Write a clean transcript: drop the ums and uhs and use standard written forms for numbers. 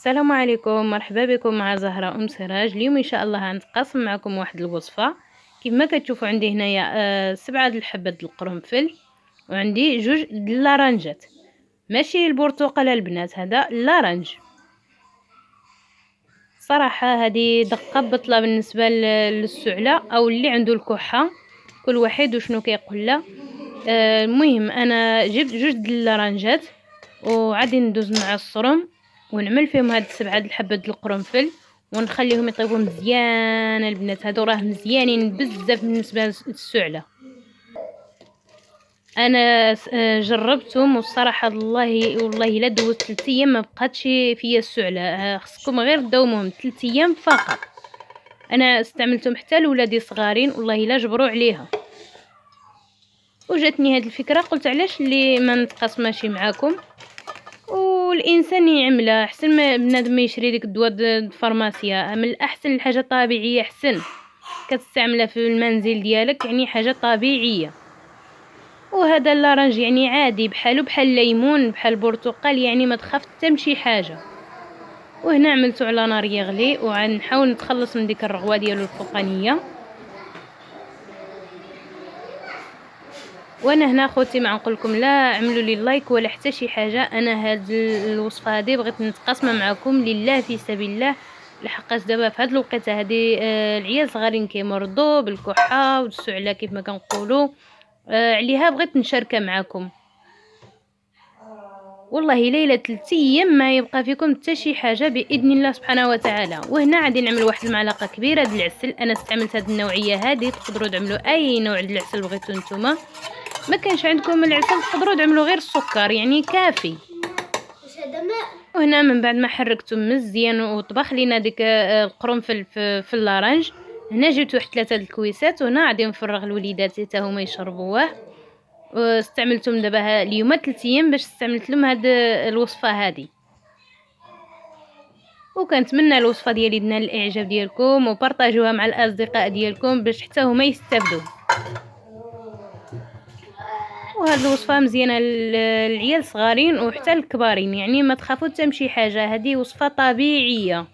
السلام عليكم، مرحبا بكم مع زهرة ام سراج. اليوم ان شاء الله غنتقاسم معكم واحد الوصفه. كيف ما كتشوفوا عندي هنايا 7 د الحبات د القرنفل، وعندي 2 د اللارنجات، ماشي البرتقاله البنات، هذا اللارنج. صراحه هذه دقه بطله بالنسبه للسعله او اللي عنده الكحه، كل واحد وشنو كيقول له. المهم انا جبت 2 د اللارنجات وعادي ندوز مع الصرم ونعمل فيهم هاد 7 د الحبات د القرنفل ونخليهم يطيبوا مزيان. البنات هادو راه مزيانين بزاف بالنسبه للسعله. انا جربتهم والصراحه والله الا دوزت 3 ايام ما بقاتش فيا السعله. خصكم غير تداوموهم 3 ايام فقط. انا استعملتهم حتى لولادي صغارين والله الا جبروا عليها. وجاتني هاد الفكره، قلت علاش اللي ما نتقاسماش معاكم والانسان يعملها احسن ما بنادم ما يشري لك الدواء الفارماسيا. من الاحسن الحاجه طبيعيه احسن كتستعملها في المنزل ديالك، يعني حاجه طبيعيه. وهذا اللارنج يعني عادي بحالو بحال الليمون بحال البرتقال، يعني ما تخاف حتى من شي حاجه. وهنا عملته على نار يغلي وغنحاول نتخلص من ديك الرغوه ديالو الفوقانيه. وانا هنا خوتي ما نقول لكم لا عملوا لي لايك ولا حتى شي حاجه. انا هاد الوصفه هذه بغيت نتقاسمها معكم لله في سبيل الله، لحقاش دابا في هاد الوقيته هذه العيال صغارين كيمرضوا بالكحه والسعله كيف ما كنقولوا. عليها بغيت نشاركها معكم. والله ليله 3 ايام ما يبقى فيكم حتى شي حاجه باذن الله سبحانه وتعالى. وهنا غادي نعمل واحد المعلقه كبيره د العسل. انا استعملت هاد النوعيه هذه، تقدروا تعملوا اي نوع د العسل بغيتو نتوما. ما كانش عندكم العسل تقدروا تعملوا غير السكر، يعني كافي. وهنا من بعد ما حركته مزيان وطبخ لينا ديك القرنفل في اللارنج، هنا جبت واحد 3 د الكويسات وهنا غادي نفرغ الوليدات حتى هما يشربوه. واستعملتهم دابا اليوم 3 ايام باش استعملت لهم هاد الوصفه هذه. وكنتمنى الوصفه ديالي تنال الاعجاب ديالكم وبارطاجوها مع الاصدقاء ديالكم باش حتى هما يستافدوا. وهذه الوصفه مزيانه للعيال صغارين وحتى الكبارين، يعني ما تخافوا حتى من شي حاجه، هذه وصفه طبيعيه.